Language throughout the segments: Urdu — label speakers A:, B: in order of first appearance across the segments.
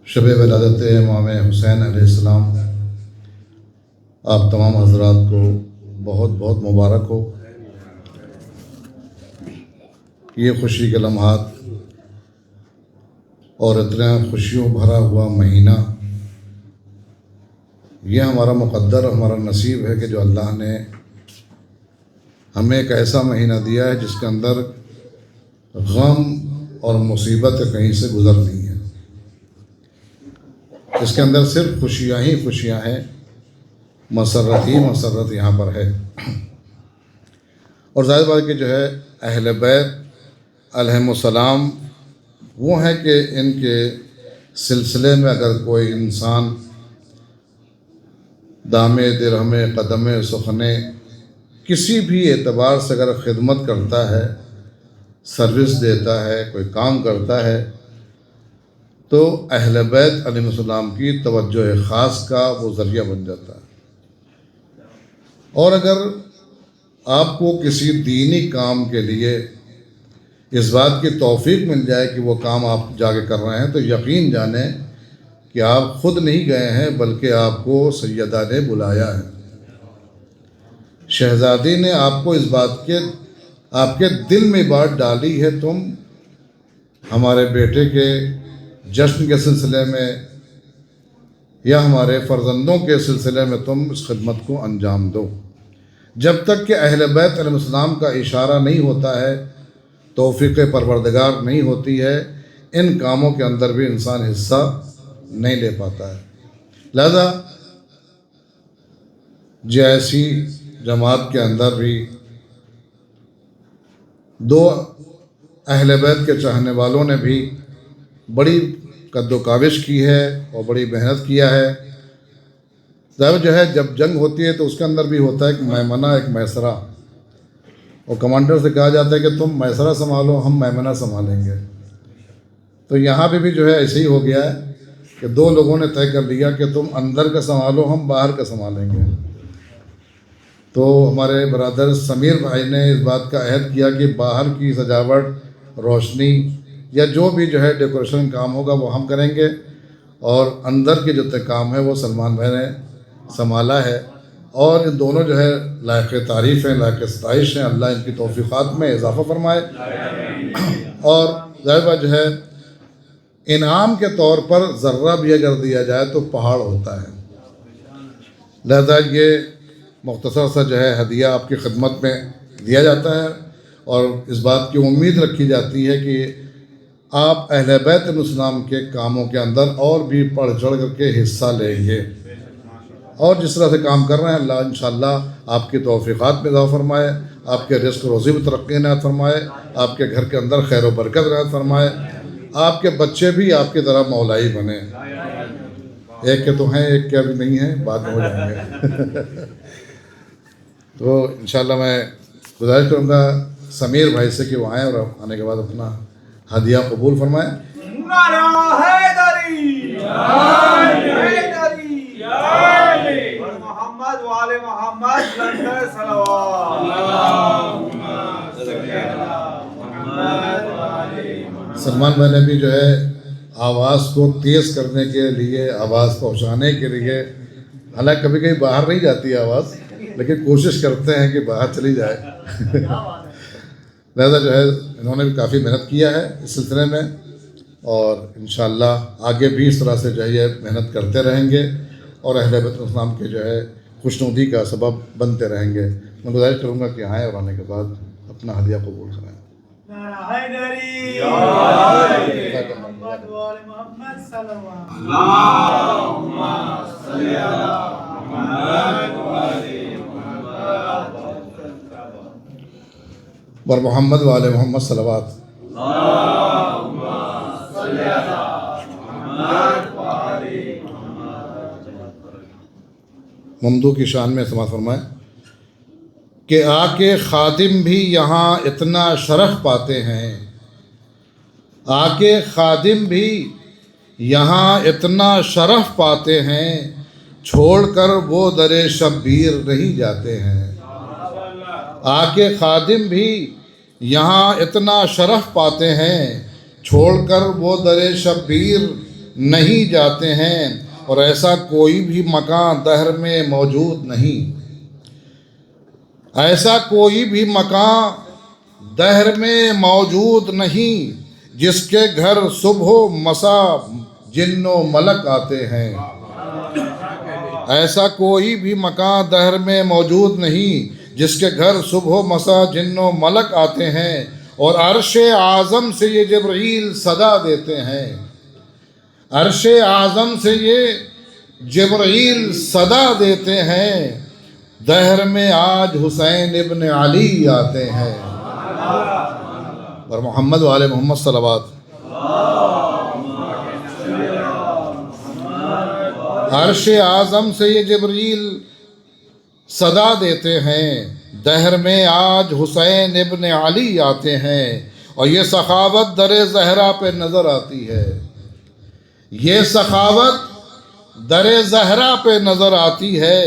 A: شب ولادت امام حسین علیہ السلام آپ تمام حضرات کو بہت بہت مبارک ہو۔ یہ خوشی کے لمحات اور اتنا خوشیوں بھرا ہوا مہینہ، یہ ہمارا مقدر، ہمارا نصیب ہے کہ جو اللہ نے ہمیں ایک ایسا مہینہ دیا ہے جس کے اندر غم اور مصیبت کہیں سے گزر نہیں ہے، اس کے اندر صرف خوشیاں ہی خوشیاں ہیں، مسرت ہی مسرت یہاں پر ہے۔ اور ظاہر بات کہ جو ہے اہل بیت علیہم السلام وہ ہیں کہ ان کے سلسلے میں اگر کوئی انسان دامے درہمے قدمے سخنے کسی بھی اعتبار سے اگر خدمت کرتا ہے، سروس دیتا ہے، کوئی کام کرتا ہے، تو اہل بیت علیہ السلام کی توجہ خاص کا وہ ذریعہ بن جاتا ہے۔ اور اگر آپ کو کسی دینی کام کے لیے اس بات کی توفیق مل جائے کہ وہ کام آپ جا کے کر رہے ہیں، تو یقین جانیں کہ آپ خود نہیں گئے ہیں بلکہ آپ کو سیدہ نے بلایا ہے، شہزادی نے آپ کو اس بات کے آپ کے دل میں بات ڈالی ہے، تم ہمارے بیٹے کے جشن کے سلسلے میں یا ہمارے فرزندوں کے سلسلے میں تم اس خدمت کو انجام دو۔ جب تک کہ اہل بیت علیہ السلام کا اشارہ نہیں ہوتا ہے، توفیق پروردگار نہیں ہوتی ہے، ان کاموں کے اندر بھی انسان حصہ نہیں لے پاتا ہے۔ لہذا جیسی جماعت کے اندر بھی دو اہل بیت کے چاہنے والوں نے بھی بڑی قد و کاوش کی ہے اور بڑی محنت کیا ہے۔ ظاہر جو ہے جب جنگ ہوتی ہے تو اس کے اندر بھی ہوتا ہے ایک میمنہ ایک میسرہ، اور کمانڈر سے کہا جاتا ہے کہ تم میسرہ سنبھالو، ہم میمنہ سنبھالیں گے۔ تو یہاں پہ بھی جو ہے ایسے ہی ہو گیا ہے کہ دو لوگوں نے طے کر لیا کہ تم اندر کا سنبھالو، ہم باہر کا سنبھالیں گے۔ تو ہمارے برادر سمیر بھائی نے اس بات کا عہد کیا کہ باہر کی سجاوٹ، روشنی یا جو بھی جو ہے ڈیکوریشن کام ہوگا وہ ہم کریں گے، اور اندر کے جو کام ہے وہ سلمان بھائی نے سنبھالا ہے۔ اور ان دونوں جو ہے لائق تعریف ہیں، لائق ستائش ہیں، اللہ ان کی توفیقات میں اضافہ فرمائے۔ اور ظاہر بات جو ہے انعام کے طور پر ذرہ بھی اگر دیا جائے تو پہاڑ ہوتا ہے، لہذا یہ مختصر سا جو ہے ہدیہ آپ کی خدمت میں دیا جاتا ہے، اور اس بات کی امید رکھی جاتی ہے کہ آپ اہل بیت علیہ السلام کے کاموں کے اندر اور بھی بڑھ چڑھ کر کے حصہ لیں گے، اور جس طرح سے کام کر رہے ہیں اللہ انشاءاللہ آپ کی توفیقات میں اضافہ فرمائے، آپ کے رزق روزی میں ترقی عنایت فرمائے، آپ کے گھر کے اندر خیر و برکت عنایت فرمائے، آپ کے بچے بھی آپ کی طرح مولائی بنیں۔ ایک کے تو ہیں، ایک کے ابھی نہیں ہیں، بعد میں ہو جائیں گے۔ تو انشاءاللہ میں گزارش کروں گا سمیر بھائی سے کہ وہ آئیں اور آنے کے بعد اپنا ہدیہ قبول فرمائیں۔
B: نعرہ حیدری، حیدری، محمد وآل محمد، لنگر صلوات۔
A: سلمان بھائی نے بھی جو ہے آواز کو تیز کرنے کے لیے، آواز پہنچانے کے لیے، حالانکہ کبھی کبھی باہر نہیں جاتی ہے آواز، لیکن کوشش کرتے ہیں کہ باہر چلی جائے۔ لہذا جو ہے انہوں نے بھی کافی محنت کیا ہے اس سلسلے میں، اور انشاءاللہ آگے بھی اس طرح سے جو ہے یہ محنت کرتے رہیں گے اور اہل بیت السلام کے جو ہے خوشنودی کا سبب بنتے رہیں گے۔ میں گزارش کروں گا کہ آئیں اور آنے کے بعد اپنا ہدیہ قبول کریں۔
B: نعرہ حیدری، محمد وآل محمد صلوات۔ اللہم صلی علی محمد وآل محمد
A: اور محمد وآل محمد صلوات۔
B: اللہم صلی علی محمد وآل
A: ممدوح کی شان میں سماعت فرمائیں کہ آ کے خادم بھی یہاں اتنا شرف پاتے ہیں، آ کے خادم بھی یہاں اتنا شرف پاتے ہیں، چھوڑ کر وہ در شبیر نہیں جاتے ہیں۔ آ کے خادم بھی یہاں اتنا شرف پاتے ہیں، چھوڑ کر وہ در شبیر نہیں جاتے ہیں، اور ایسا کوئی بھی مکان دہر میں موجود نہیں، ایسا کوئی بھی مکان دہر میں موجود نہیں جس کے گھر صبح و مساء جن و ملک آتے ہیں۔ ایسا کوئی بھی مکان دہر میں موجود نہیں جس کے گھر صبح و مساء جن و ملک آتے ہیں، اور عرش اعظم سے یہ جبرائیل صدا دیتے ہیں، عرش اعظم سے یہ جبرائیل صدا دیتے ہیں، دہر میں آج حسین ابن علی آتے ہیں۔ اور محمد و آل محمد صلوات۔ عرش اعظم سے یہ جبرائیل صدا دیتے ہیں، دہر میں آج حسین ابن علی آتے ہیں، اور یہ سخاوت در زہرا پہ نظر آتی ہے، یہ سخاوت در زہرا پہ نظر آتی ہے،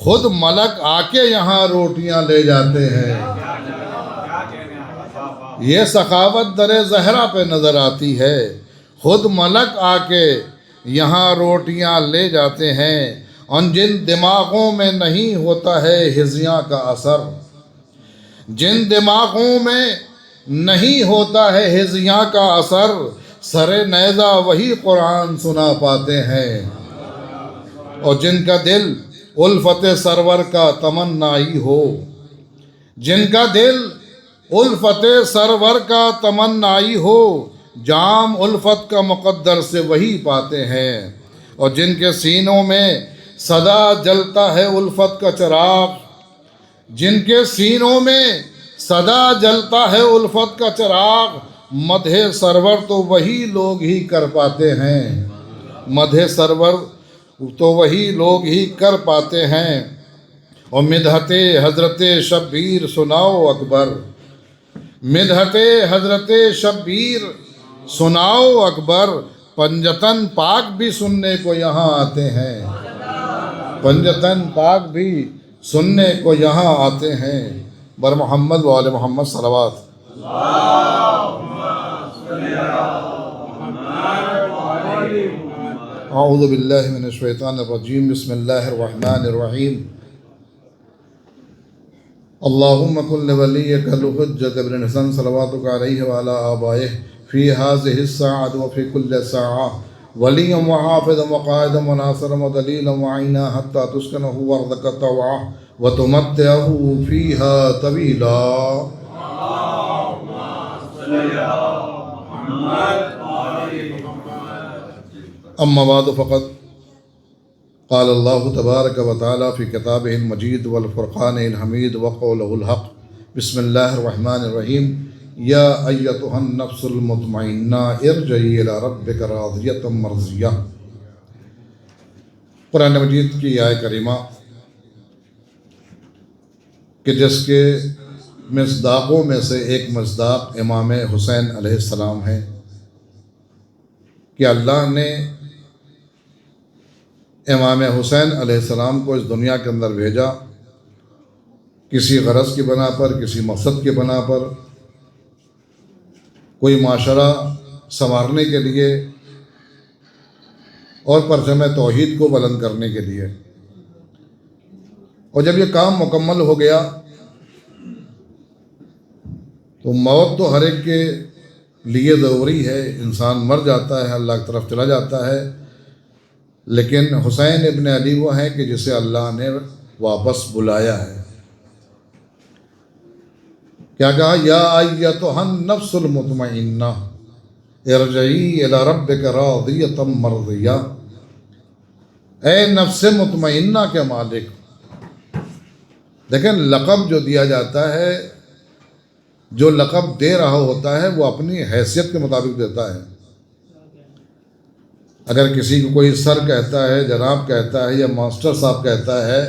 A: خود ملک آ کے یہاں روٹیاں لے جاتے ہیں۔ یہ سخاوت در زہرا پہ نظر آتی ہے، خود ملک آ کے یہاں روٹیاں لے جاتے ہیں، ان جن دماغوں میں نہیں ہوتا ہے ہزیاں کا اثر، جن دماغوں میں نہیں ہوتا ہے ہزیاں کا اثر، سر نیزہ وہی قرآن سنا پاتے ہیں، اور جن کا دل الفت سرور کا تمنائی ہو، جن کا دل الفت سرور کا تمنائی ہو، جام الفت کا مقدر سے وہی پاتے ہیں، اور جن کے سینوں میں سدا جلتا ہے الفت کا چراغ، جن کے سینوں میں سدا جلتا ہے الفت کا چراغ، مدح سرور تو وہی لوگ ہی کر پاتے ہیں، مدح سرور تو وہی لوگ ہی کر پاتے ہیں، اور مدحت حضرت شبیر سناؤ اکبر، مدحت حضرت شبیر سناؤ اکبر، پنجتن پاک بھی سننے کو یہاں آتے ہیں، پنجتن پاک بھی سننے کو یہاں آتے ہیں، بر محمد و آل محمد صلوات۔ اعوذ باللہ من الشیطان الرجیم، بسم اللہ الرحمن الرحیم۔ اللہم کن لولیک الحجۃ ابن الحسن صلواتک علیہ وعلی آبائہ فی ہذہ الساعۃ وفی کل ساعۃ ولیا وحافظا وقائدا وناصرا ودلیلا وعینا حتی تسکنہ وارضک طوعہ وتمتعہ فیہا طویلا۔ اما بعد فقد قال اللہ تبارک و تعالی فی کتابہ المجید والفرقان الحمید وقولہ الحق۔ بسم اللہ الرحمن الرحیم۔ یا ایتھا النفس المطمئنہ ارجعی الی ربک راضیۃ مرضیہ۔ قرآن مجید کی آیہ کریمہ کہ جس کے مصداقوں میں سے ایک مصداق امام حسین علیہ السلام ہے کہ اللہ نے امام حسین علیہ السلام کو اس دنیا کے اندر بھیجا کسی غرض کی بنا پر، کسی مقصد کی بنا پر، کوئی معاشرہ سنوارنے کے لیے اور پرچم توحید کو بلند کرنے کے لیے۔ اور جب یہ کام مکمل ہو گیا تو موت تو ہر ایک کے لیے ضروری ہے، انسان مر جاتا ہے، اللہ کی طرف چلا جاتا ہے، لیکن حسین ابن علی وہ ہیں کہ جسے اللہ نے واپس بلایا ہے۔ کیا کہا؟ یا ایتھا النفس المطمئنہ ارجعی الی ربک راضیۃ مرضیہ۔ اے نفس مطمئنہ کے مالک۔ دیکھیں لقب جو دیا جاتا ہے، جو لقب دے رہا ہوتا ہے وہ اپنی حیثیت کے مطابق دیتا ہے۔ اگر کسی کو کوئی سر کہتا ہے، جناب کہتا ہے، یا ماسٹر صاحب کہتا ہے،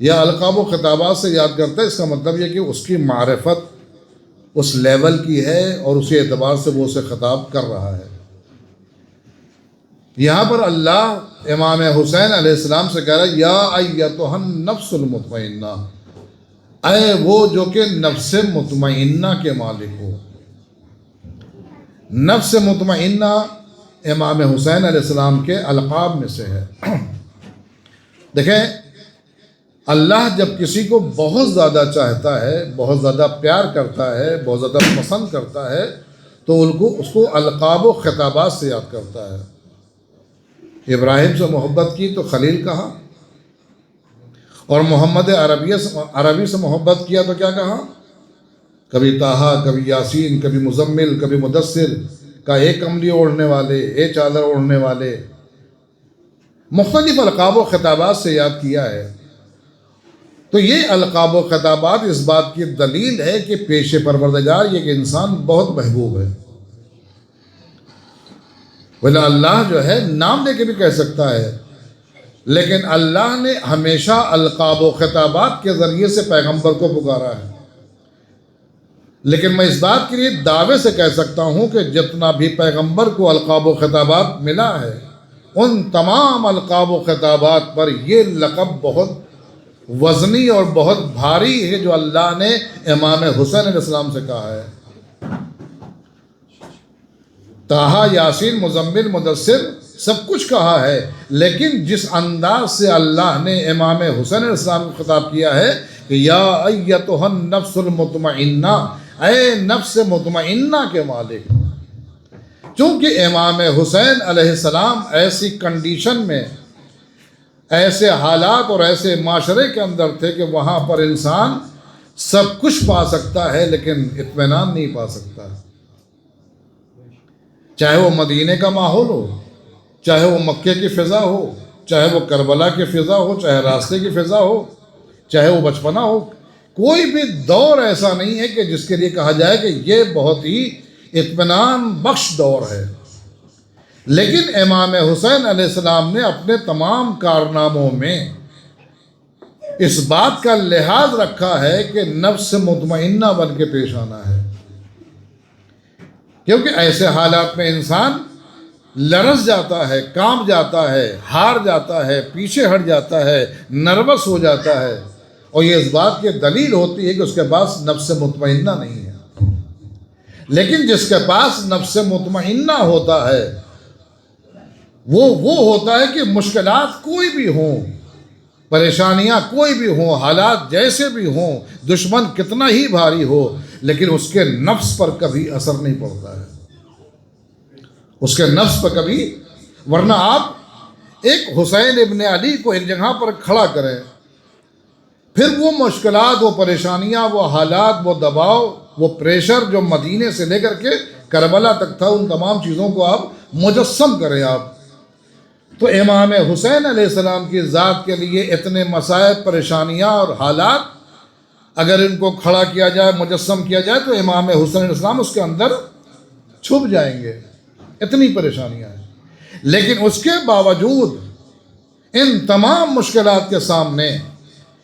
A: یا القاب و خطابات سے یاد کرتا ہے، اس کا مطلب یہ کہ اس کی معرفت اس لیول کی ہے اور اسی اعتبار سے وہ اسے خطاب کر رہا ہے۔ یہاں پر اللہ امام حسین علیہ السلام سے کہہ رہا ہے یا ایتھا النفس المطمئنہ، اے وہ جو کہ نفس مطمئنہ کے مالک ہو۔ نفس مطمئنہ امام حسین علیہ السلام کے القاب میں سے ہے۔ دیکھیں، اللہ جب کسی کو بہت زیادہ چاہتا ہے، بہت زیادہ پیار کرتا ہے، بہت زیادہ پسند کرتا ہے، تو اس کو القاب و خطابات سے یاد کرتا ہے۔ ابراہیم سے محبت کی تو خلیل کہا، اور محمد عربی سے محبت کیا تو کیا کہا؟ کبھی طٰہٰ، کبھی یاسین، کبھی مزمل، کبھی مدثر، کا ایک کملی اوڑھنے والے، ایک چادر اوڑھنے والے، مختلف القاب و خطابات سے یاد کیا ہے۔ تو یہ القاب و خطابات اس بات کی دلیل ہے کہ پیش پروردگار یہ کہ انسان بہت محبوب ہے۔ ولا اللہ جو ہے نام لے کے بھی کہہ سکتا ہے، لیکن اللہ نے ہمیشہ القاب و خطابات کے ذریعے سے پیغمبر کو پکارا ہے۔ لیکن میں اس بات کے لیے دعوے سے کہہ سکتا ہوں کہ جتنا بھی پیغمبر کو القاب و خطابات ملا ہے، ان تمام القاب و خطابات پر یہ لقب بہت وزنی اور بہت بھاری ہے جو اللہ نے امام حسین علیہ السلام سے کہا ہے۔ طٰہٰ، یاسین، مزمل، مدثر سب کچھ کہا ہے، لیکن جس انداز سے اللہ نے امام حسین علیہ السلام کو خطاب کیا ہے کہ یا ایتھا النفس المطمئنہ، اے نفس مطمئنہ کے مالک، چونکہ امام حسین علیہ السلام ایسی کنڈیشن میں، ایسے حالات اور ایسے معاشرے کے اندر تھے کہ وہاں پر انسان سب کچھ پا سکتا ہے لیکن اطمینان نہیں پا سکتا، چاہے وہ مدینے کا ماحول ہو، چاہے وہ مکے کی فضا ہو، چاہے وہ کربلا کی فضا ہو، چاہے راستے کی فضا ہو، چاہے وہ بچپنا ہو، کوئی بھی دور ایسا نہیں ہے کہ جس کے لیے کہا جائے کہ یہ بہت ہی اطمینان بخش دور ہے۔ لیکن امام حسین علیہ السلام نے اپنے تمام کارناموں میں اس بات کا لحاظ رکھا ہے کہ نفس مطمئنہ بن کے پیش آنا ہے، کیونکہ ایسے حالات میں انسان لرز جاتا ہے، کانپ جاتا ہے، ہار جاتا ہے، پیچھے ہٹ جاتا ہے، نروس ہو جاتا ہے، اور یہ اس بات کی دلیل ہوتی ہے کہ اس کے پاس نفس مطمئنہ نہیں ہے۔ لیکن جس کے پاس نفس مطمئنہ ہوتا ہے وہ ہوتا ہے کہ مشکلات کوئی بھی ہوں، پریشانیاں کوئی بھی ہوں، حالات جیسے بھی ہوں، دشمن کتنا ہی بھاری ہو، لیکن اس کے نفس پر کبھی اثر نہیں پڑتا ہے، اس کے نفس پر کبھی۔ ورنہ آپ ایک حسین ابن علی کو ایک جگہ پر کھڑا کریں، پھر وہ مشکلات، وہ پریشانیاں، وہ حالات، وہ دباؤ، وہ پریشر جو مدینے سے لے کر کے کربلا تک تھا، ان تمام چیزوں کو آپ مجسم کریں آپ، تو امام حسین علیہ السلام کی ذات کے لیے اتنے مسائب، پریشانیاں اور حالات اگر ان کو کھڑا کیا جائے، مجسم کیا جائے، تو امام حسین علیہ السلام اس کے اندر چھپ جائیں گے، اتنی پریشانیاں ہیں۔ لیکن اس کے باوجود ان تمام مشکلات کے سامنے،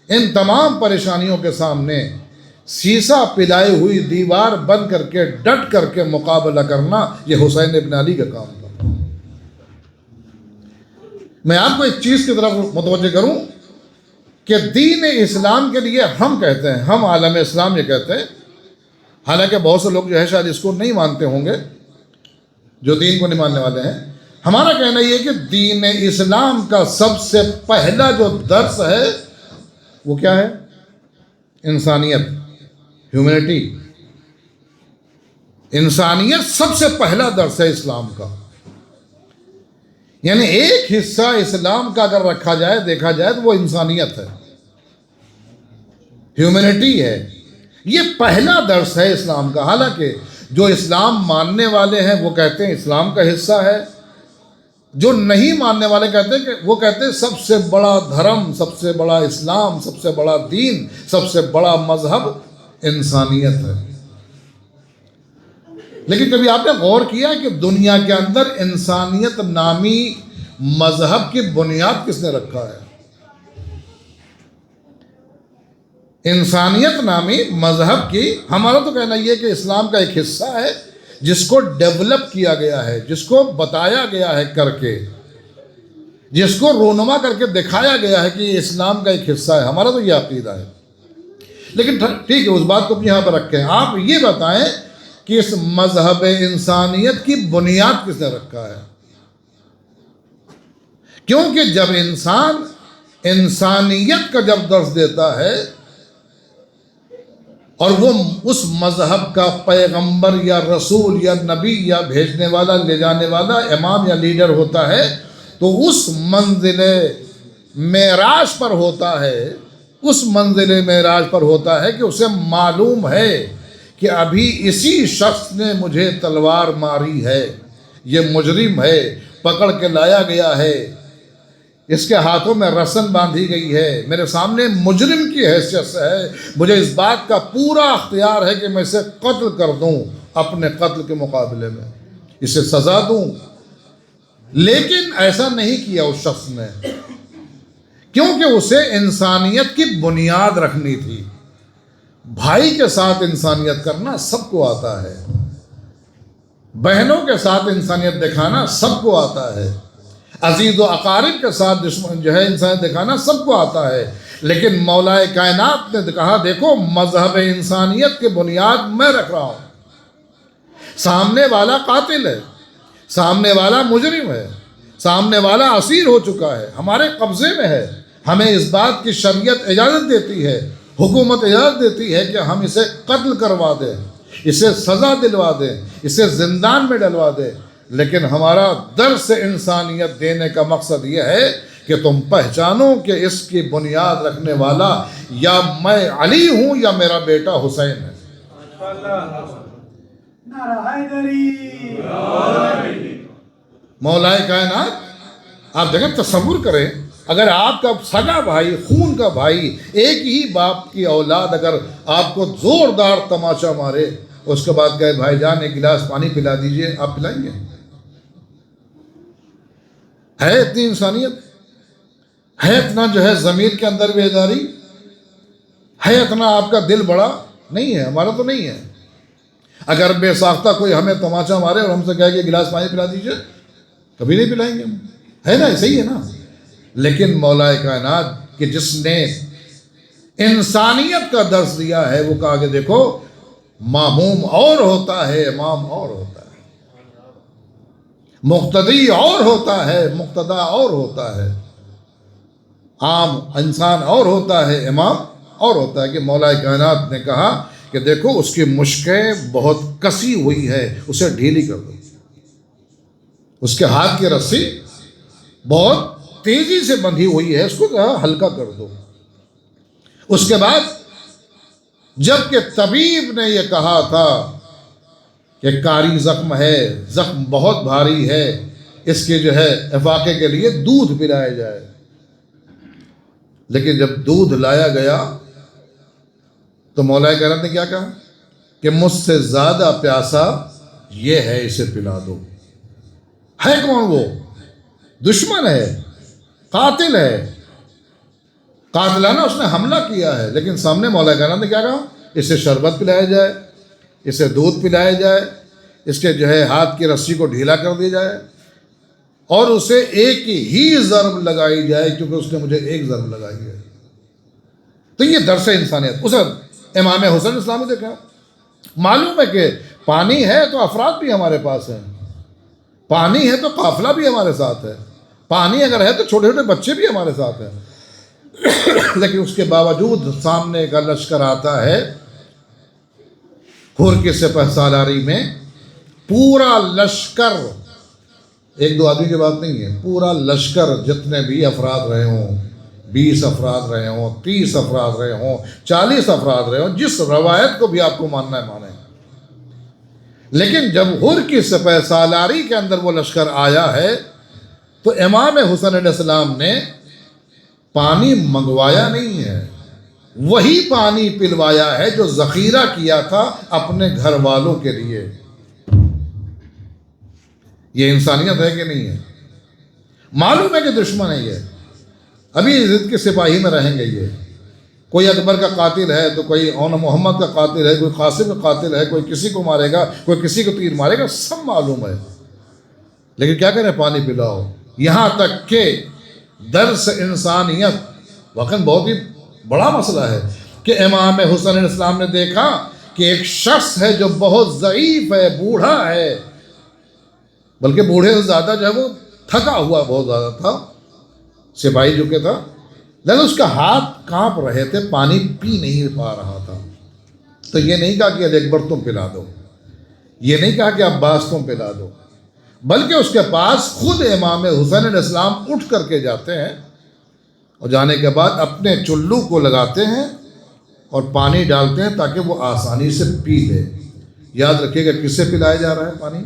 A: ان تمام پریشانیوں کے سامنے سیسا پلائے ہوئی دیوار بن کر کے ڈٹ کر کے مقابلہ کرنا، یہ حسین ابن علی کا کام تھا۔ میں آپ کو ایک چیز کی طرف متوجہ کروں کہ دین اسلام کے لیے ہم کہتے ہیں، ہم عالم اسلام یہ کہتے ہیں، حالانکہ بہت سے لوگ جو ہے شاید اس کو نہیں مانتے ہوں گے، جو دین کو نہیں ماننے والے ہیں، ہمارا کہنا یہ کہ دین اسلام کا سب سے پہلا جو درس ہے وہ کیا ہے؟ انسانیت، ہیومینٹی۔ انسانیت سب سے پہلا درس ہے اسلام کا، یعنی ایک حصہ اسلام کا اگر رکھا جائے، دیکھا جائے تو وہ انسانیت ہے، ہیومینٹی ہے، یہ پہلا درس ہے اسلام کا۔ حالانکہ جو اسلام ماننے والے ہیں وہ کہتے ہیں اسلام کا حصہ ہے، جو نہیں ماننے والے کہتے ہیں کہ وہ کہتے ہیں سب سے بڑا دھرم، سب سے بڑا اسلام، سب سے بڑا دین، سب سے بڑا مذہب انسانیت ہے۔ لیکن کبھی آپ نے غور کیا کہ دنیا کے اندر انسانیت نامی مذہب کی بنیاد کس نے رکھا ہے؟ انسانیت نامی مذہب کی، ہمارا تو کہنا یہ کہ اسلام کا ایک حصہ ہے جس کو ڈیولپ کیا گیا ہے، جس کو بتایا گیا ہے کر کے، جس کو رونما کر کے دکھایا گیا ہے کہ یہ اسلام کا ایک حصہ ہے، ہمارا تو یہ عقیدہ ہے۔ لیکن ٹھیک ہے، اس بات کو یہاں پر رکھیں، آپ یہ بتائیں کہ اس مذہب انسانیت کی بنیاد کس نے رکھا ہے؟ کیونکہ جب انسان انسانیت کا جب درس دیتا ہے اور وہ اس مذہب کا پیغمبر یا رسول یا نبی یا بھیجنے والا لے جانے والا امام یا لیڈر ہوتا ہے، تو اس منزل معراج پر ہوتا ہے، اس منزل معراج پر ہوتا ہے کہ اسے معلوم ہے کہ ابھی اسی شخص نے مجھے تلوار ماری ہے، یہ مجرم ہے، پکڑ کے لایا گیا ہے، اس کے ہاتھوں میں رسن باندھی گئی ہے، میرے سامنے مجرم کی حیثیت سے ہے، مجھے اس بات کا پورا اختیار ہے کہ میں اسے قتل کر دوں، اپنے قتل کے مقابلے میں اسے سزا دوں۔ لیکن ایسا نہیں کیا اس شخص نے، کیونکہ اسے انسانیت کی بنیاد رکھنی تھی۔ بھائی کے ساتھ انسانیت کرنا سب کو آتا ہے، بہنوں کے ساتھ انسانیت دکھانا سب کو آتا ہے، عزیز و اقارب کے ساتھ انسانیت دکھانا سب کو آتا ہے، لیکن مولا کائنات نے کہا دیکھو مذہب انسانیت کی بنیاد میں رکھ رہا ہوں۔ سامنے والا قاتل ہے، سامنے والا مجرم ہے، سامنے والا اسیر ہو چکا ہے، ہمارے قبضے میں ہے، ہمیں اس بات کی شریعت اجازت دیتی ہے، حکومت اجازت دیتی ہے کہ ہم اسے قتل کروا دیں، اسے سزا دلوا دیں، اسے زندان میں ڈلوا دیں، لیکن ہمارا درس انسانیت دینے کا مقصد یہ ہے کہ تم پہچانو کہ اس کی بنیاد رکھنے والا یا میں علی ہوں یا میرا بیٹا حسین ہے۔
B: نعرہ حیدری،
A: مولا کائنات آپ دیکھیں، تصور کریں اگر آپ کا سگا بھائی، خون کا بھائی، ایک ہی باپ کی اولاد اگر آپ کو زوردار تماچا مارے، اس کے بعد کہے بھائی جان ایک گلاس پانی پلا دیجئے، آپ پلائیں گے؟ ہے اتنی انسانیت؟ ہے اتنا ضمیر کے اندر بیداری؟ ہے اتنا آپ کا دل بڑا؟ نہیں ہے، ہمارا تو نہیں ہے۔ اگر بے ساختہ کوئی ہمیں تماچا مارے اور ہم سے کہے کہ گلاس پانی پلا دیجئے، کبھی نہیں پلائیں گے ہم، ہے نا؟ صحیح ہے نا؟ لیکن مولا کائنات کہ جس نے انسانیت کا درس دیا ہے، وہ کہا کہ دیکھو ماموم اور ہوتا ہے، امام اور ہوتا ہے، مقتدی اور ہوتا ہے، مقتدا اور ہوتا ہے، عام انسان اور ہوتا ہے، امام اور ہوتا ہے۔ کہ مولا کائنات نے کہا کہ دیکھو اس کی مشکیں بہت کسی ہوئی ہے، اسے ڈھیلی کر دو، اس کے ہاتھ کی رسی بہت تیزی سے بندھی ہوئی ہے، اس کو کہا ہلکا کر دو۔ اس کے بعد جب کہ طبیب نے یہ کہا تھا کہ کاری زخم ہے، زخم بہت بھاری ہے، اس کے افاقے کے لیے دودھ پلایا جائے، لیکن جب دودھ لایا گیا تو مولا کائنات نے کیا کہا کہ مجھ سے زیادہ پیاسا یہ ہے، اسے پلا دو۔ ہے کون وہ؟ دشمن ہے، قاتل ہے، قاتلانہ اس نے حملہ کیا ہے، لیکن سامنے مولا کائنات نے کیا کہا؟ اسے شربت پلایا جائے، اسے دودھ پلایا جائے، اس کے ہاتھ کی رسی کو ڈھیلا کر دیا جائے، اور اسے ایک ہی ضرب لگائی جائے، کیونکہ اس نے مجھے ایک ضرب لگائی ہے۔ تو یہ درس انسانیت۔ اسے امام حسین اسلام نے دیکھا، معلوم ہے کہ پانی ہے تو افراد بھی ہمارے پاس ہیں، پانی ہے تو قافلہ بھی ہمارے ساتھ ہے، پانی اگر ہے تو چھوٹے چھوٹے بچے بھی ہمارے ساتھ ہیں، لیکن اس کے باوجود سامنے کا لشکر آتا ہے، حر کی سپہ سالاری میں پورا لشکر، ایک دو آدمی کی بات نہیں ہے، پورا لشکر، جتنے بھی افراد رہے ہوں، 20 افراد رہے ہوں، 30 افراد رہے ہوں، 40 افراد رہے ہوں، جس روایت کو بھی آپ کو ماننا ہے مانیں، لیکن جب حر کی سپہ سالاری کے اندر وہ لشکر آیا ہے تو امام حسین علیہ السلام نے پانی منگوایا نہیں ہے، وہی پانی پلوایا ہے جو ذخیرہ کیا تھا اپنے گھر والوں کے لیے۔ یہ انسانیت ہے کہ نہیں ہے؟ معلوم ہے کہ دشمن ہے، یہ ابھی ضد کے سپاہی میں رہیں گے، یہ کوئی اکبر کا قاتل ہے تو کوئی اون محمد کا قاتل ہے، کوئی قاسم کا قاتل ہے، کوئی کسی کو مارے گا، کوئی کسی کو تیر مارے گا، سب معلوم ہے، لیکن کیا کریں؟ پانی پلاؤ۔ یہاں تک کہ درس انسانیت واقعاً بہت ہی بڑا مسئلہ ہے کہ امام حسین علیہ السلام نے دیکھا کہ ایک شخص ہے جو بہت ضعیف ہے، بوڑھا ہے، بلکہ بوڑھے سے زیادہ وہ تھکا ہوا بہت زیادہ تھا، سپاہی جو کہ تھا، لیکن اس کا ہاتھ کانپ رہے تھے، پانی پی نہیں پا رہا تھا. تو یہ نہیں کہا کہ علی اکبر تم پلا دو، یہ نہیں کہا کہ عباس تم پلا دو، بلکہ اس کے پاس خود امام حسین علیہ السلام اٹھ کر کے جاتے ہیں، اور جانے کے بعد اپنے چلو کو لگاتے ہیں اور پانی ڈالتے ہیں تاکہ وہ آسانی سے پی لے. یاد رکھیے گا کس سے پلایا جا رہا ہے پانی؟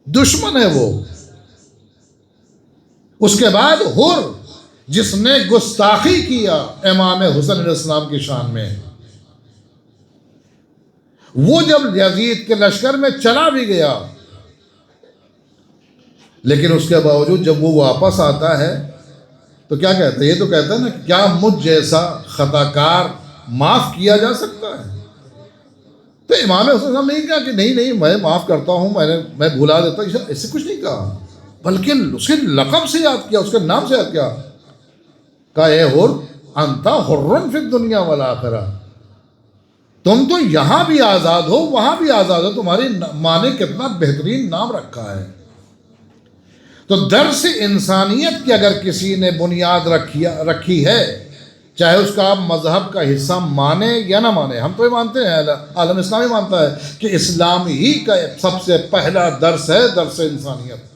A: دشمن ہے وہ. اس کے بعد حر جس نے گستاخی کیا امام حسین علیہ السلام کی شان میں، وہ جب یزید کے لشکر میں چلا بھی گیا، لیکن اس کے باوجود جب وہ واپس آتا ہے تو کیا کہتا ہے؟ یہ تو کہتا ہے نا کہ کیا مجھ جیسا خطا کار معاف کیا جا سکتا ہے؟ تو امام حسین صاحب نے کہا کہ نہیں میں معاف کرتا ہوں، میں بھلا دیتا ہوں، ایسے کچھ نہیں کہا، بلکہ اس کے لقب سے یاد کیا، اس کے نام سے یاد کیا. کہا اے حر انت حر فی الدنیا والآخرہ، تم تو یہاں بھی آزاد ہو وہاں بھی آزاد ہو. تمہاری ماں نے کتنا بہترین نام رکھا ہے. تو درس انسانیت کی اگر کسی نے بنیاد رکھی ہے، چاہے اس کا آپ مذہب کا حصہ مانے یا نہ مانے، ہم تو یہ مانتے ہیں، عالم اسلامی مانتا ہے کہ اسلام ہی کا سب سے پہلا درس ہے درس انسانیت.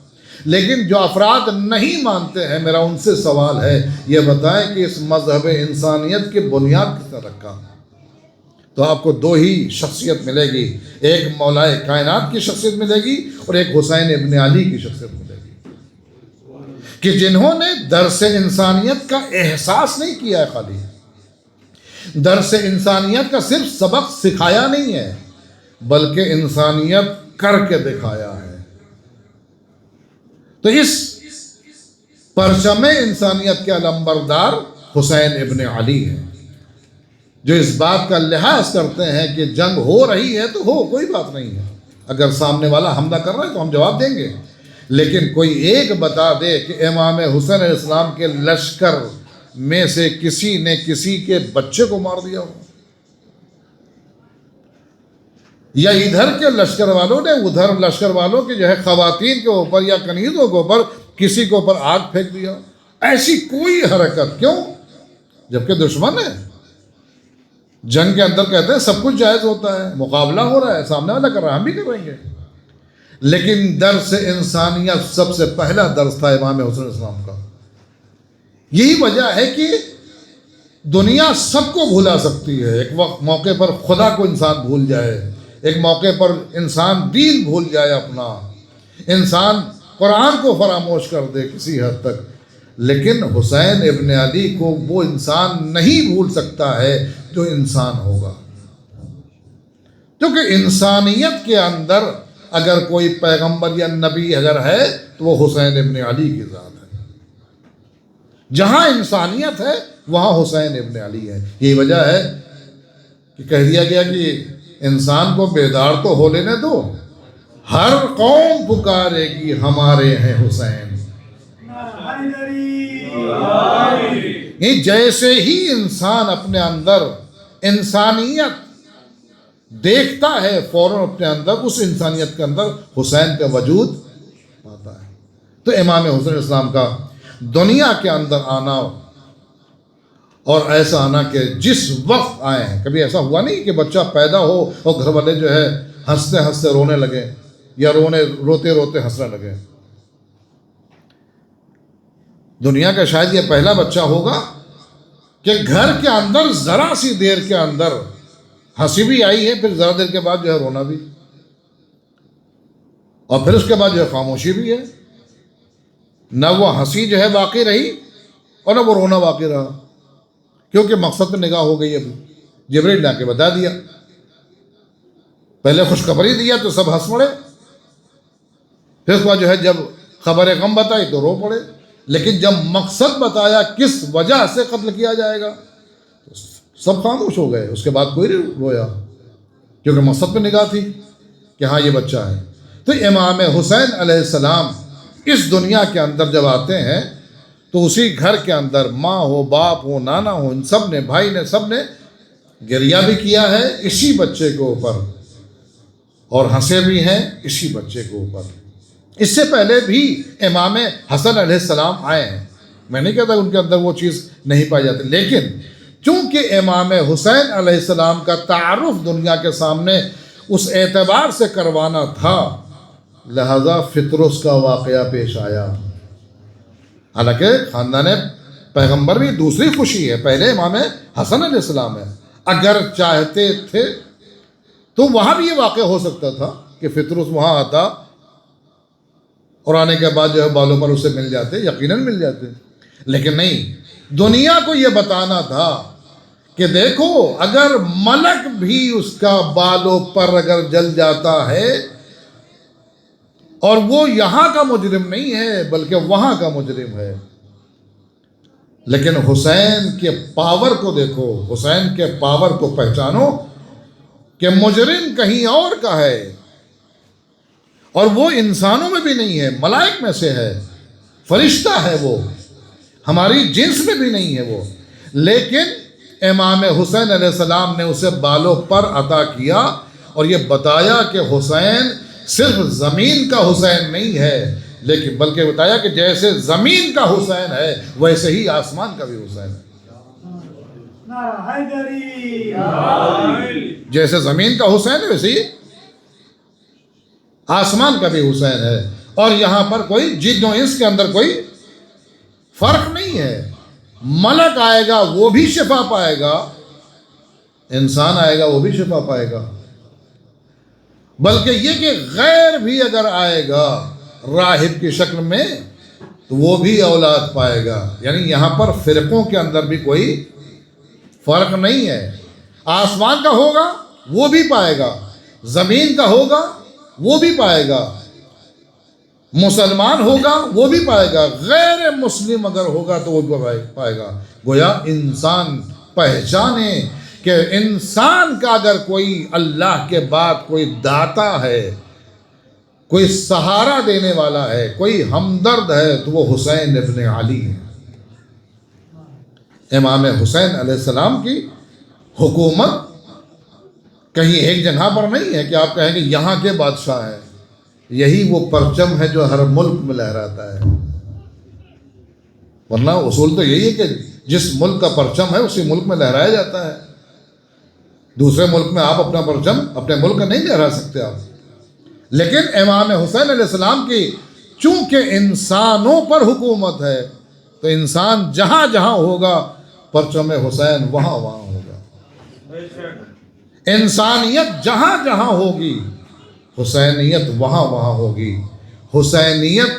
A: لیکن جو افراد نہیں مانتے ہیں، میرا ان سے سوال ہے، یہ بتائیں کہ اس مذہب انسانیت کی بنیاد کس نے رکھا؟ تو آپ کو دو ہی شخصیت ملے گی، ایک مولائے کائنات کی شخصیت ملے گی اور ایک حسین ابن علی کی شخصیت ملے گی، کہ جنہوں نے درس انسانیت کا احساس نہیں کیا ہے. خالی درس انسانیت کا صرف سبق سکھایا نہیں ہے، بلکہ انسانیت کر کے دکھایا ہے. تو اس پرچم انسانیت کے علمبردار حسین ابن علی ہیں، جو اس بات کا لحاظ کرتے ہیں کہ جنگ ہو رہی ہے تو ہو، کوئی بات نہیں ہے، اگر سامنے والا حملہ کر رہا ہے تو ہم جواب دیں گے، لیکن کوئی ایک بتا دے کہ امام حسین علیہ السلام کے لشکر میں سے کسی نے کسی کے بچے کو مار دیا ہو، یا ادھر کے لشکر والوں نے ادھر لشکر والوں کے جو ہے خواتین کے اوپر یا کنیزوں کے اوپر کسی کے اوپر آگ پھینک دیا، ایسی کوئی حرکت. کیوں؟ جبکہ دشمن ہے. جنگ کے اندر کہتے ہیں سب کچھ جائز ہوتا ہے، مقابلہ ہو رہا ہے، سامنے والا کر رہا ہے، ہم بھی کریں گے. لیکن درس انسانیت سب سے پہلا درس تھا امام حسین علیہ السلام کا. یہی وجہ ہے کہ دنیا سب کو بھلا سکتی ہے. ایک وقت موقع پر خدا کو انسان بھول جائے، ایک موقع پر انسان دین بھول جائے اپنا، انسان قرآن کو فراموش کر دے کسی حد تک، لیکن حسین ابن علی کو وہ انسان نہیں بھول سکتا ہے جو انسان ہوگا. کیونکہ انسانیت کے اندر اگر کوئی پیغمبر یا نبی اگر ہے تو وہ حسین ابن علی کی ذات ہے. جہاں انسانیت ہے وہاں حسین ابن علی ہے. یہی وجہ ہے کہ کہہ دیا گیا کہ انسان کو بیدار تو ہو لینے دو، ہر قوم پکارے گی ہمارے ہیں حسین. یہ جیسے ہی انسان اپنے اندر انسانیت دیکھتا ہے، فوراً اپنے اندر اس انسانیت کے اندر حسین کا وجود پاتا ہے. تو امام حسین علیہ السلام کا دنیا کے اندر آنا، اور ایسا آنا کہ جس وقت آئے ہیں، کبھی ایسا ہوا نہیں کہ بچہ پیدا ہو اور گھر والے جو ہے ہنستے ہنستے رونے لگے یا روتے روتے ہنسنے لگے. دنیا کا شاید یہ پہلا بچہ ہوگا کہ گھر کے اندر ذرا سی دیر کے اندر ہنسی بھی آئی ہے، پھر ذرا دیر کے بعد جو ہے رونا بھی، اور پھر اس کے بعد جو ہے خاموشی بھی ہے. نہ وہ ہنسی جو ہے باقی رہی اور نہ وہ رونا باقی رہا، کیونکہ مقصد پہ نگاہ ہو گئی. ابھی جبریل نے آ کے بتا دیا، پہلے خوشخبری دیا تو سب ہنس پڑے، پھر اس کے بعد جو ہے جب خبر غم بتائی تو رو پڑے، لیکن جب مقصد بتایا کس وجہ سے قتل کیا جائے گا تو سب خاموش ہو گئے. اس کے بعد کوئی نہیں رویا، کیونکہ مقصد پہ نگاہ تھی کہ ہاں یہ بچہ ہے. تو امام حسین علیہ السلام اس دنیا کے اندر جب آتے ہیں تو اسی گھر کے اندر ماں ہو، باپ ہو، نانا ہو، ان سب نے، بھائی نے، سب نے گریہ بھی کیا ہے اسی بچے کے اوپر، اور ہنسے بھی ہیں اسی بچے کے اوپر. اس سے پہلے بھی امام حسن علیہ السلام آئے ہیں، میں نہیں کہتا ان کے اندر وہ چیز نہیں پائی جاتی، لیکن چونکہ امام حسین علیہ السلام کا تعارف دنیا کے سامنے اس اعتبار سے کروانا تھا، لہذا فطرس کا واقعہ پیش آیا۔ حالانکہ خاندان پیغمبر بھی دوسری خوشی ہے، پہلے امام حسن علیہ السلام ہے، اگر چاہتے تھے تو وہاں بھی یہ واقعہ ہو سکتا تھا کہ فطرس وہاں آتا اور آنے کے بعد جو ہے بالوں پر اسے مل جاتے، یقیناً مل جاتے، لیکن نہیں، دنیا کو یہ بتانا تھا کہ دیکھو اگر ملک بھی اس کا بالوں پر اگر جل جاتا ہے اور وہ یہاں کا مجرم نہیں ہے بلکہ وہاں کا مجرم ہے، لیکن حسین کے پاور کو دیکھو، حسین کے پاور کو پہچانو کہ مجرم کہیں اور کا ہے، اور وہ انسانوں میں بھی نہیں ہے، ملائک میں سے ہے، فرشتہ ہے، وہ ہماری جنس میں بھی نہیں ہے وہ، لیکن امام حسین علیہ السلام نے اسے بالوں پر عطا کیا اور یہ بتایا کہ حسین صرف زمین کا حسین نہیں ہے، لیکن بلکہ بتایا کہ جیسے زمین کا حسین ہے ویسے ہی آسمان کا بھی حسین ہے،
B: نعرہ حیدری،
A: جیسے زمین کا حسین ہے ویسے ہی آسمان کا بھی حسین ہے، اور یہاں پر کوئی جن و انس کے اندر کوئی فرق نہیں ہے، ملک آئے گا وہ بھی شفا پائے گا، انسان آئے گا وہ بھی شفا پائے گا، بلکہ یہ کہ غیر بھی اگر آئے گا راہب کی شکل میں تو وہ بھی اولاد پائے گا، یعنی یہاں پر فرقوں کے اندر بھی کوئی فرق نہیں ہے، آسمان کا ہوگا وہ بھی پائے گا، زمین کا ہوگا وہ بھی پائے گا، مسلمان ہوگا وہ بھی پائے گا، غیر مسلم اگر ہوگا تو وہ بھی پائے گا۔ گویا انسان پہچانے کہ انسان کا اگر کوئی اللہ کے بعد کوئی داتا ہے، کوئی سہارا دینے والا ہے، کوئی ہمدرد ہے تو وہ حسین ابن علی ہے۔ امام حسین علیہ السلام کی حکومت کہیں ایک جگہ پر نہیں ہے کہ آپ کہیں کہ یہاں کے بادشاہ ہیں، یہی وہ پرچم ہے جو ہر ملک میں لہراتا ہے، ورنہ اصول تو یہی ہے کہ جس ملک کا پرچم ہے اسی ملک میں لہرایا جاتا ہے، دوسرے ملک میں آپ اپنا پرچم اپنے ملک کا نہیں لہرا سکتے آپ، لیکن امام حسین علیہ السلام کی چونکہ انسانوں پر حکومت ہے تو انسان جہاں جہاں ہوگا پرچم حسین وہاں وہاں ہوگا، انسانیت جہاں جہاں ہوگی حسینیت وہاں وہاں ہوگی۔ حسینیت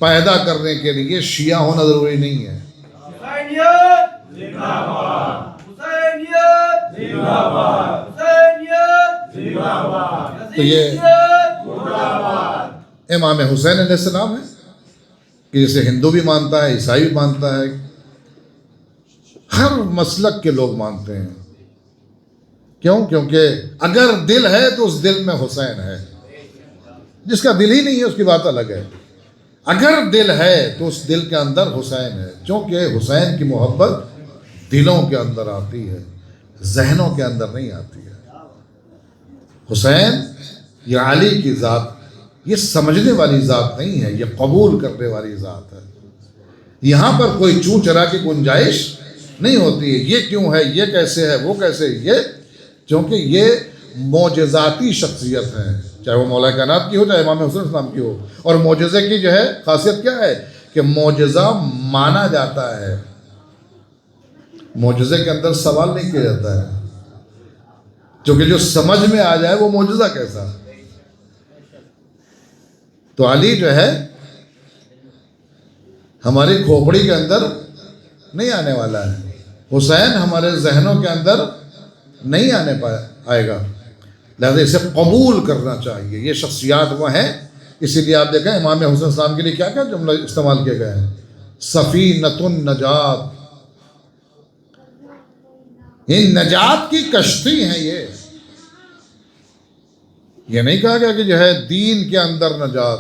A: پیدا کرنے کے لیے شیعہ ہونا ضروری نہیں ہے،
B: حسینیت زندہ باد، حسینیت زندہ باد، حسینیت زندہ باد،
A: تو یہ
B: زندہ باد۔
A: امام حسین علیہ السلام ہے کہ جسے ہندو بھی مانتا ہے، عیسائی بھی مانتا ہے، ہر مسلک کے لوگ مانتے ہیں، کیوں؟ کیونکہ اگر دل ہے تو اس دل میں حسین ہے، جس کا دل ہی نہیں ہے اس کی بات الگ ہے، اگر دل ہے تو اس دل کے اندر حسین ہے، چونکہ حسین کی محبت دلوں کے اندر آتی ہے، ذہنوں کے اندر نہیں آتی ہے۔ حسین یہ علی کی ذات، یہ سمجھنے والی ذات نہیں ہے، یہ قبول کرنے والی ذات ہے، یہاں پر کوئی چوں چرا کی گنجائش نہیں ہوتی ہے، یہ کیوں ہے، یہ کیسے ہے، وہ کیسے، یہ کیونکہ یہ معجزاتی شخصیت ہے، چاہے وہ مولا کائنات کی ہو چاہے امام حسین السلام کی ہو، اور معجزے کی جو ہے خاصیت کیا ہے کہ معجزہ مانا جاتا ہے، معجزے کے اندر سوال نہیں کیا جاتا ہے، کیونکہ جو سمجھ میں آ جائے وہ معجزہ کیسا۔ تو علی جو ہے ہماری کھوپڑی کے اندر نہیں آنے والا ہے، حسین ہمارے ذہنوں کے اندر نہیں آئے گا، لہذا اسے قبول کرنا چاہیے۔ یہ شخصیات وہ ہیں، اسی لیے آپ دیکھیں امام حسین السلام کے لیے کیا کیا جملہ استعمال کیے گئے ہیں، سفینۃ النجات، یہ نجات کی کشتی ہیں، یہ نہیں کہا گیا کہ جو ہے دین کے اندر نجات،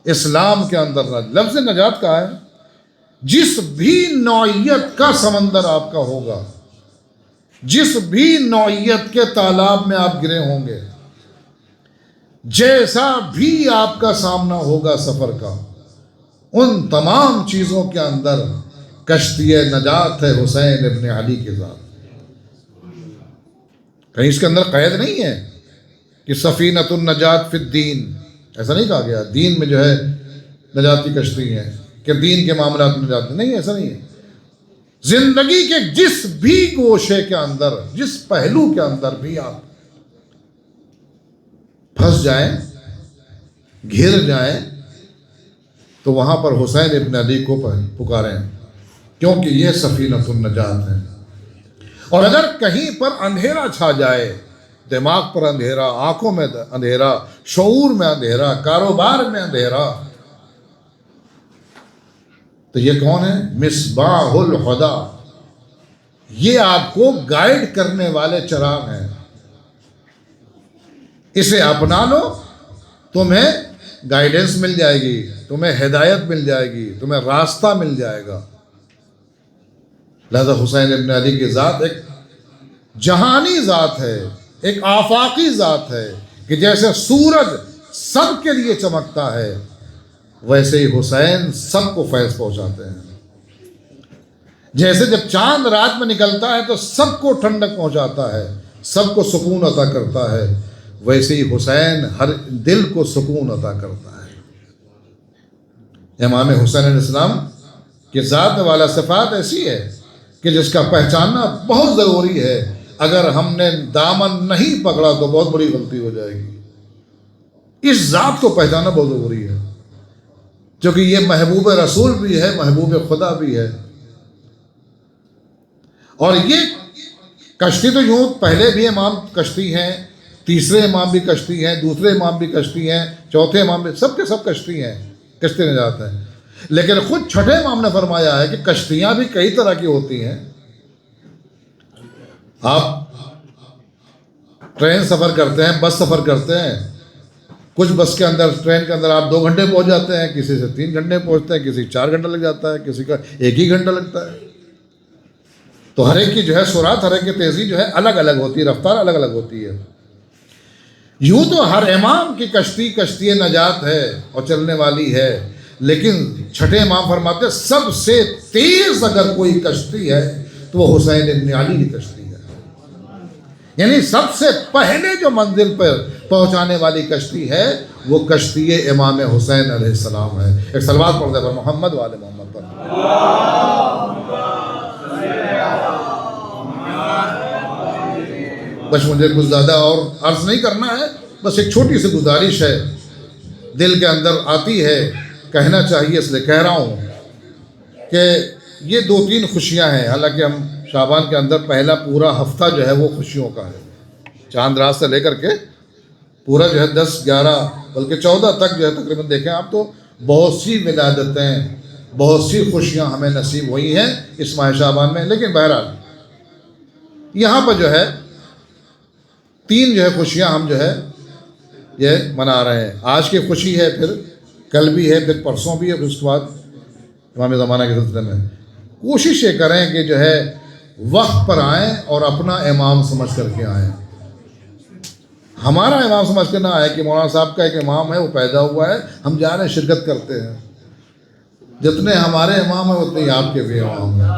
A: اسلام کے اندر نجات، لفظ نجات کہا ہے، جس بھی نوعیت کا سمندر آپ کا ہوگا، جس بھی نوعیت کے تالاب میں آپ گرے ہوں گے، جیسا بھی آپ کا سامنا ہوگا سفر کا، ان تمام چیزوں کے اندر کشتی نجات ہے حسین ابن علی کے ذات۔ کہیں اس کے اندر قید نہیں ہے کہ سفینۃ النجات فی الدین، ایسا نہیں کہا گیا دین میں جو ہے نجات کی کشتی ہے کہ دین کے معاملات میں نجات نہیں، ایسا نہیں ہے۔ زندگی کے جس بھی گوشے کے اندر، جس پہلو کے اندر بھی آپ پھنس جائیں، گھر جائیں، تو وہاں پر حسین ابن علی کو پکاریں، کیونکہ یہ سفینۃ النجات ہے۔ اور اگر کہیں پر اندھیرا چھا جائے، دماغ پر اندھیرا، آنکھوں میں اندھیرا، شعور میں اندھیرا، کاروبار میں اندھیرا، تو یہ کون ہے؟ مصباح الہدی، یہ آپ کو گائیڈ کرنے والے چراغ ہیں۔ اسے اپنا لو، تمہیں گائیڈنس مل جائے گی، تمہیں ہدایت مل جائے گی، تمہیں راستہ مل جائے گا۔ لہذا حسین ابن علی کی ذات ایک جہانی ذات ہے، ایک آفاقی ذات ہے کہ جیسے سورج سب کے لیے چمکتا ہے، ویسے ہی حسین سب کو فیض پہنچاتے ہیں۔ جیسے جب چاند رات میں نکلتا ہے تو سب کو ٹھنڈک پہنچاتا ہے، سب کو سکون عطا کرتا ہے، ویسے ہی حسین ہر دل کو سکون عطا کرتا ہے۔ امام حسین علیہ السلام کی ذات والا صفات ایسی ہے کہ جس کا پہچاننا بہت ضروری ہے۔ اگر ہم نے دامن نہیں پکڑا تو بہت بڑی غلطی ہو جائے گی۔ اس ذات کو پہچاننا بہت ضروری ہے، کیونکہ یہ محبوب رسول بھی ہے، محبوب خدا بھی ہے۔ اور یہ کشتی تو یوں پہلے بھی امام کشتی ہیں، تیسرے امام بھی کشتی ہیں، دوسرے امام بھی کشتی ہیں، چوتھے امام بھی، سب کے سب کشتی ہیں، کشتی نجات ہیں۔ لیکن خود چھٹے امام نے فرمایا ہے کہ کشتیاں بھی کئی طرح کی ہوتی ہیں۔ آپ ٹرین سفر کرتے ہیں، بس سفر کرتے ہیں، کچھ بس کے اندر، ٹرین کے اندر آپ 2 گھنٹے پہنچ جاتے ہیں، کسی سے 3 گھنٹے پہنچتے ہیں، کسی 4 گھنٹے لگ جاتا ہے، کسی کا 1 ہی گھنٹہ لگتا ہے۔ تو ہر ایک کی جو ہے سرعت، ہر ایک کی تیزی جو ہے الگ الگ ہوتی ہے، رفتار الگ الگ ہوتی ہے۔ یوں تو ہر امام کی کشتی نجات ہے اور چلنے والی ہے، لیکن چھٹے امام فرماتے ہیں سب سے تیز اگر کوئی کشتی ہے تو وہ حسین ابن علی کی کشتی ہے۔ یعنی سب سے پہلے جو منزل پر پہنچانے والی کشتی ہے وہ کشتی امام حسین علیہ السلام ہے۔ ایک صلوات پڑھ دے پر محمد والے محمد پر۔ بس مجھے کچھ زیادہ اور عرض نہیں کرنا ہے، بس ایک چھوٹی سی گزارش ہے، دل کے اندر آتی ہے، کہنا چاہیے اس لیے کہہ رہا ہوں کہ یہ 2-3 خوشیاں ہیں۔ حالانکہ ہم شعبان کے اندر پہلا پورا ہفتہ جو ہے وہ خوشیوں کا ہے، چاند رات سے لے کر کے پورا جو ہے 10، 11 بلکہ 14 تک جو ہے تقریباً دیکھیں آپ تو بہت سی ولادتیں، بہت سی خوشیاں ہمیں نصیب ہوئی ہیں اس ماہ شعبان میں۔ لیکن بہرحال یہاں پر جو ہے 3 جو ہے خوشیاں ہم جو ہے یہ منا رہے ہیں۔ آج کی خوشی ہے، پھر کل بھی ہے، پھر پرسوں بھی ہے، پھر اس کے بعد امام زمانہ کے سلسلے میں کوشش یہ کریں کہ جو ہے وقت پر آئیں اور اپنا امام سمجھ کر کے آئیں۔ ہمارا امام سمجھ کے نہ آئے کہ مولانا صاحب کا ایک امام ہے، وہ پیدا ہوا ہے، ہم جا رہے ہیں، شرکت کرتے ہیں۔ جتنے ہمارے امام ہیں اتنے ہی آپ کے بھی امام ہیں۔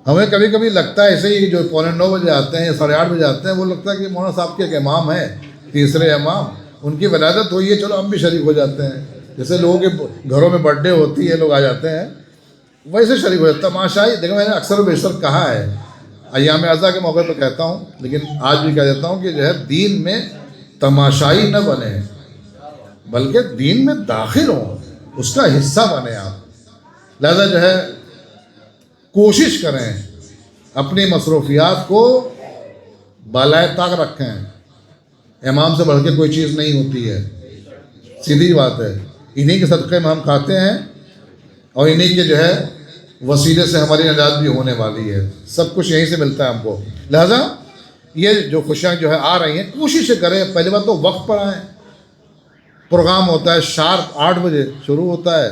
A: ہمیں کبھی کبھی لگتا ہے ایسے ہی جو 9:15 بجے آتے ہیں یا 8:30 بجے آتے ہیں، وہ لگتا ہے کہ مولانا صاحب کے ایک امام ہے، تیسرے امام، ان کی ولادت ہوئی ہے، چلو ہم بھی شریک ہو جاتے ہیں۔ جیسے لوگوں کے گھروں میں برتھ ڈے ہوتی ہے، لوگ آ جاتے ہیں، ویسے شریک ہو جاتا ہے۔ تماشائی دیکھو، میں نے اکثر و بیشتر کہا ہے، ایام اعزا کے موقع پہ کہتا ہوں، لیکن آج بھی کہہ دیتا ہوں کہ جو ہے دین میں تماشائی نہ بنے، بلکہ دین میں داخل ہوں، اس کا حصہ بنے آپ۔ لہذا جو ہے کوشش کریں، اپنی مصروفیات کو بالائے طاق رکھیں۔ امام سے بڑھ کے کوئی چیز نہیں ہوتی ہے، سیدھی بات ہے۔ انہی کے صدقے میں ہم کھاتے ہیں اور انہی کے جو ہے وسیلے سے ہماری نجات بھی ہونے والی ہے، سب کچھ یہیں سے ملتا ہے ہم کو۔ لہذا یہ جو خوشیاں جو ہے آ رہی ہیں، کوشش کریں، پہلی بات تو وقت پر آئیں۔ پروگرام ہوتا ہے شارپ 8 بجے شروع ہوتا ہے،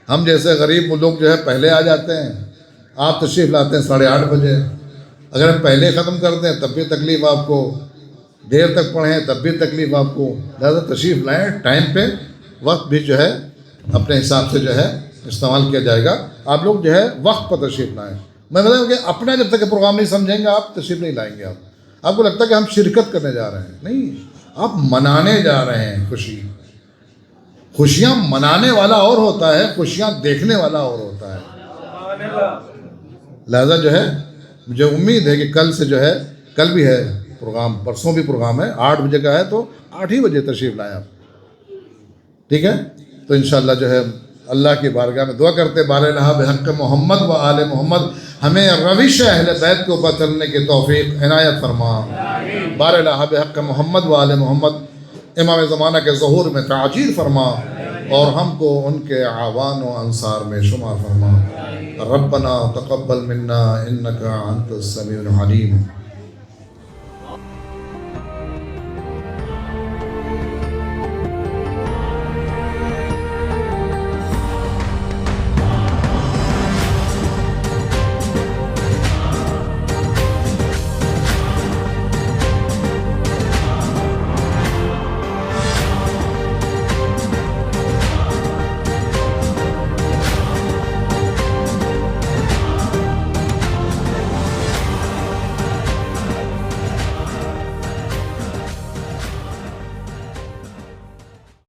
A: ہم جیسے غریب لوگ جو ہے پہلے آ جاتے ہیں، آپ تشریف لاتے ہیں 8:30 بجے۔ اگر ہم پہلے ختم کر دیں تب بھی تکلیف آپ کو، دیر تک پڑھیں تب بھی تکلیف آپ کو، لہٰذا تشریف لائیں ٹائم پہ، وقت بھی جو ہے اپنے حساب سے جو ہے استعمال کیا جائے گا. آپ لوگ جو ہے وقت پر تشریف لائیں. میں بتاؤں کہ اپنا جب تک کہ پروگرام نہیں سمجھیں گے آپ تشریف نہیں لائیں گے. آپ کو لگتا ہے کہ ہم شرکت کرنے جا رہے ہیں، نہیں، آپ منانے جا رہے ہیں. خوشیاں منانے والا اور ہوتا ہے، خوشیاں دیکھنے والا اور ہوتا ہے. لہذا جو ہے مجھے امید ہے کہ کل سے جو ہے، کل بھی ہے پروگرام، پرسوں بھی پروگرام ہے، 8 بجے کا ہے تو 8 ہی بجے تشریف لائیں آپ. ٹھیک ہے، تو انشاءاللہ جو ہے اللہ کی بارگاہ میں دعا کرتے بارہا بحق محمد و آل محمد ہمیں روش اہل بیت کے اوپر چلنے کی توفیق عنایت فرما. بارہا بحق محمد و آل محمد امام زمانہ کے ظہور میں تعجیل فرما اور ہم کو ان کے اعوان و انصار میں شمار فرما. ربنا تقبل منا انک انت السمیع العلیم.